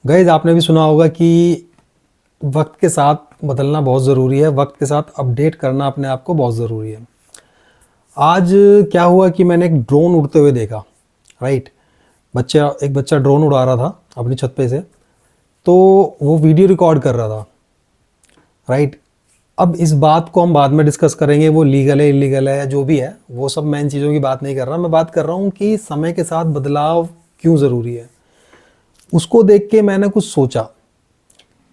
Guys आपने भी सुना होगा कि वक्त के साथ बदलना बहुत ज़रूरी है, वक्त के साथ अपडेट करना अपने आप को बहुत ज़रूरी है। आज क्या हुआ कि मैंने एक ड्रोन उड़ते हुए देखा। राइट, एक बच्चा ड्रोन उड़ा रहा था अपनी छत पे से, तो वो वीडियो रिकॉर्ड कर रहा था। राइट, अब इस बात को हम बाद में डिस्कस करेंगे, वो लीगल है इलीगल है या जो भी है, वो सब मैं इन चीज़ों की बात नहीं कर रहा। मैं बात कर रहा हूँ कि समय के साथ बदलाव क्यों ज़रूरी है। उसको देख के मैंने कुछ सोचा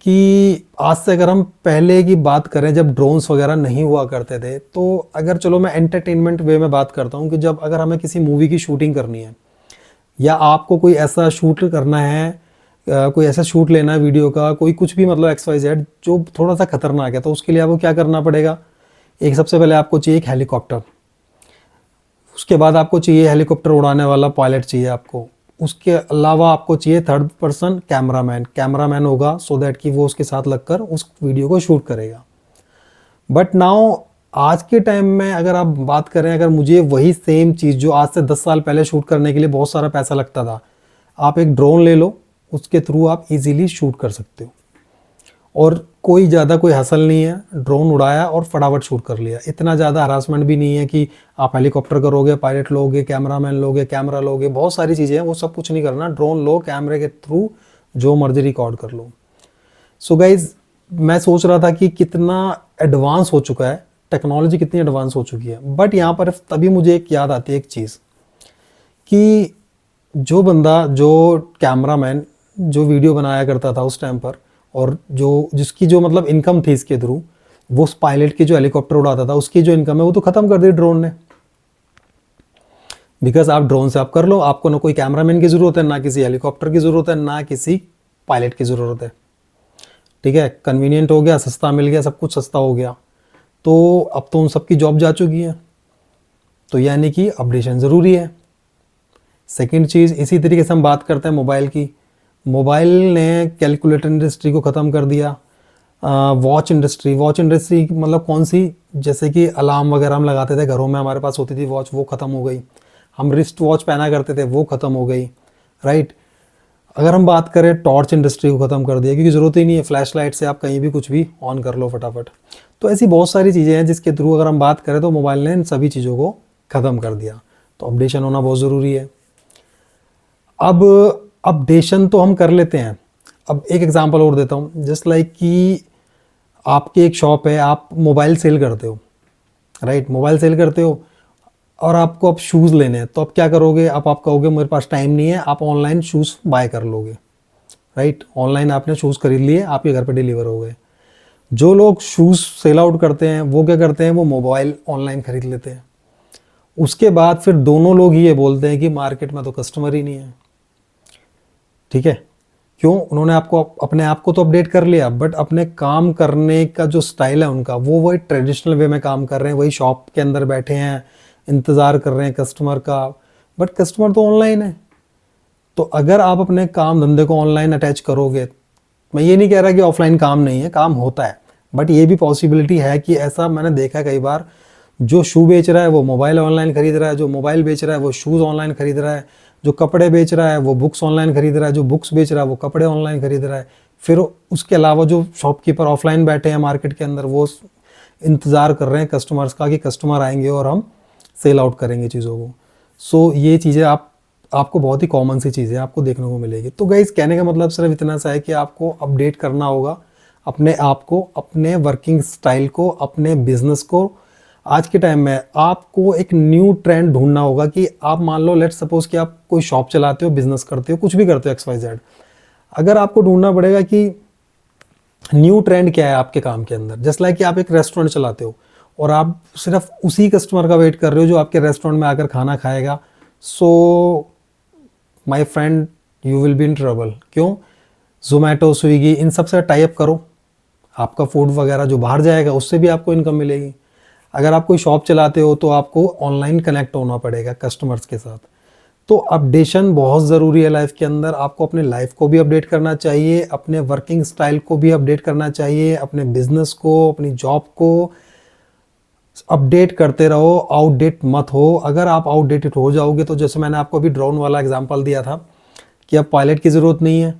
कि आज से अगर हम पहले की बात करें, जब ड्रोन्स वगैरह नहीं हुआ करते थे, तो अगर चलो मैं एंटरटेनमेंट वे में बात करता हूँ कि जब अगर हमें किसी मूवी की शूटिंग करनी है या आपको कोई ऐसा शूट करना है, कोई ऐसा शूट लेना है वीडियो का, कोई कुछ भी मतलब XYZ जो थोड़ा सा खतरनाक है, तो उसके लिए आपको क्या करना पड़ेगा। एक सबसे पहले आपको चाहिए एक हेलीकॉप्टर, उसके बाद आपको चाहिए हेलीकॉप्टर उड़ाने वाला पायलट चाहिए आपको, उसके अलावा आपको चाहिए थर्ड पर्सन कैमरामैन होगा, सो दैट कि वो उसके साथ लगकर उस वीडियो को शूट करेगा। बट नाउ आज के टाइम में अगर आप बात करें, अगर मुझे वही सेम चीज़ जो आज से 10 साल पहले शूट करने के लिए बहुत सारा पैसा लगता था, आप एक ड्रोन ले लो, उसके थ्रू आप इजीली शूट कर सकते हो और कोई ज़्यादा कोई हसल नहीं है। ड्रोन उड़ाया और फटाफट शूट कर लिया, इतना ज़्यादा हरासमेंट भी नहीं है कि आप हेलीकॉप्टर करोगे, पायलट लोगे, कैमरामैन लोगे, कैमरा लोगे, बहुत सारी चीज़ें हैं, वो सब कुछ नहीं करना। ड्रोन लो, कैमरे के थ्रू जो मर्जी रिकॉर्ड कर लो। सो गाइज, मैं सोच रहा था कि कितना एडवांस हो चुका है टेक्नोलॉजी, कितनी एडवांस हो चुकी है। बट यहाँ पर तभी मुझे एक याद आती है एक चीज़ कि जो बंदा, जो कैमरामैन जो वीडियो बनाया करता था उस टाइम पर, और जो जिसकी जो मतलब इनकम थी इसके थ्रू, वो उस पायलट की जो हेलीकॉप्टर उड़ाता था उसकी जो इनकम है वो तो ख़त्म कर दी ड्रोन ने। बिकॉज आप ड्रोन से आप कर लो, आपको ना कोई कैमरामैन की ज़रूरत है, ना किसी हेलीकॉप्टर की ज़रूरत है, ना किसी पायलट की ज़रूरत है। ठीक है, कन्वीनियंट हो गया, सस्ता मिल गया, सब कुछ सस्ता हो गया। तो अब तो उन सबकी जॉब जा चुकी है, तो यानी कि अपडेशन ज़रूरी है। सेकंड चीज़, इसी तरीके से हम बात करते हैं मोबाइल की। मोबाइल ने कैलकुलेटर इंडस्ट्री को ख़त्म कर दिया। वॉच इंडस्ट्री मतलब कौन सी, जैसे कि अलार्म वगैरह हम लगाते थे घरों में, हमारे पास होती थी वॉच, वो ख़त्म हो गई। हम रिस्ट वॉच पहना करते थे, वो ख़त्म हो गई। राइट, अगर हम बात करें टॉर्च इंडस्ट्री को ख़त्म कर दिया, क्योंकि ज़रूरत ही नहीं है, फ्लैश लाइट से आप कहीं भी कुछ भी ऑन कर लो फटाफट। तो ऐसी बहुत सारी चीज़ें हैं जिसके थ्रू अगर हम बात करें तो मोबाइल ने इन सभी चीज़ों को ख़त्म कर दिया। तो अपडेशन होना बहुत ज़रूरी है। अब अपडेशन तो हम कर लेते हैं। अब एक एग्जांपल और देता हूँ, जस्ट लाइक कि आपकी एक शॉप है, आप मोबाइल सेल करते हो। राइट, मोबाइल सेल करते हो और आपको अब शूज़ लेने हैं, तो आप क्या करोगे, आप कहोगे मेरे पास टाइम नहीं है, आप ऑनलाइन शूज़ बाय कर लोगे। राइट, ऑनलाइन आपने शूज़ खरीद लिए, आपके घर पे डिलीवर हो गए। जो लोग शूज़ सेल आउट करते हैं वो क्या करते हैं, वो मोबाइल ऑनलाइन खरीद लेते हैं। उसके बाद फिर दोनों लोग ही ये बोलते हैं कि मार्केट में तो कस्टमर ही नहीं है। ठीक है, क्यों? उन्होंने आपको अपने आप को तो अपडेट कर लिया, बट अपने काम करने का जो स्टाइल है उनका, वो वही ट्रेडिशनल वे में काम कर रहे हैं, वही शॉप के अंदर बैठे हैं, इंतज़ार कर रहे हैं कस्टमर का, बट कस्टमर तो ऑनलाइन है। तो अगर आप अपने काम धंधे को ऑनलाइन अटैच करोगे, मैं ये नहीं कह रहा कि ऑफलाइन काम नहीं है, काम होता है, बट ये भी पॉसिबिलिटी है कि ऐसा मैंने देखा है कई बार, जो शू बेच रहा है वो मोबाइल ऑनलाइन खरीद रहा है, जो मोबाइल बेच रहा है वो शूज़ ऑनलाइन खरीद रहा है, जो कपड़े बेच रहा है वो बुक्स ऑनलाइन खरीद रहा है, जो बुक्स बेच रहा है वो कपड़े ऑनलाइन खरीद रहा है। फिर उसके अलावा जो शॉपकीपर ऑफलाइन बैठे हैं मार्केट के अंदर, वो इंतज़ार कर रहे हैं कस्टमर्स का कि कस्टमर आएंगे और हम सेल आउट करेंगे चीज़ों को। सो ये चीज़ें आपको बहुत ही कॉमन सी चीज़ें आपको देखने को मिलेगी। तो गाइस, कहने का मतलब सिर्फ इतना सा है कि आपको अपडेट करना होगा अपने आप को, अपने वर्किंग स्टाइल को, अपने बिजनेस को। आज के टाइम में आपको एक न्यू ट्रेंड ढूंढना होगा कि आप मान लो, लेट्स सपोज कि आप कोई शॉप चलाते हो, बिजनेस करते हो, कुछ भी करते हो XYZ। अगर आपको ढूंढना पड़ेगा कि न्यू ट्रेंड क्या है आपके काम के अंदर, जस्ट लाइक कि आप एक रेस्टोरेंट चलाते हो और आप सिर्फ उसी कस्टमर का वेट कर रहे हो जो आपके रेस्टोरेंट में आकर खाना खाएगा, so my friend, you will be in trouble. क्यों? जोमेटो, स्विगी, इन सब से टाई अप करो, आपका फूड वगैरह जो बाहर जाएगा उससे भी आपको इनकम मिलेगी। अगर आप कोई शॉप चलाते हो तो आपको ऑनलाइन कनेक्ट होना पड़ेगा कस्टमर्स के साथ। तो अपडेशन बहुत ज़रूरी है लाइफ के अंदर। आपको अपने लाइफ को भी अपडेट करना चाहिए, अपने वर्किंग स्टाइल को भी अपडेट करना चाहिए, अपने बिजनेस को, अपनी जॉब को अपडेट करते रहो, आउटडेट मत हो। अगर आप आउटडेटेड हो जाओगे तो, जैसे मैंने आपको अभी ड्रोन वाला एग्जांपल दिया था कि अब पायलट की ज़रूरत नहीं है,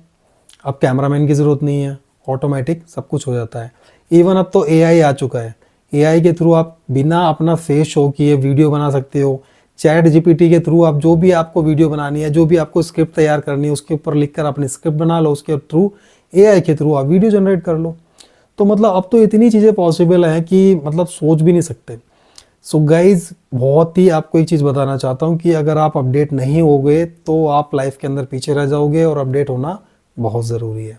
अब कैमरामैन की ज़रूरत नहीं है, ऑटोमेटिक सब कुछ हो जाता है। इवन अब तो एआई आ चुका है, एआई के थ्रू आप बिना अपना फेस शो किए वीडियो बना सकते हो। चैट जीपीटी के थ्रू आप जो भी आपको वीडियो बनानी है, जो भी आपको स्क्रिप्ट तैयार करनी है, उसके ऊपर लिखकर अपनी स्क्रिप्ट बना लो, उसके थ्रू एआई के थ्रू आप वीडियो जनरेट कर लो। तो मतलब अब तो इतनी चीज़ें पॉसिबल हैं कि मतलब सोच भी नहीं सकते। सो गाइज, बहुत ही आपको एक चीज़ बताना चाहता हूँ कि अगर आप अपडेट नहीं होगे तो आप लाइफ के अंदर पीछे रह जाओगे, और अपडेट होना बहुत ज़रूरी है।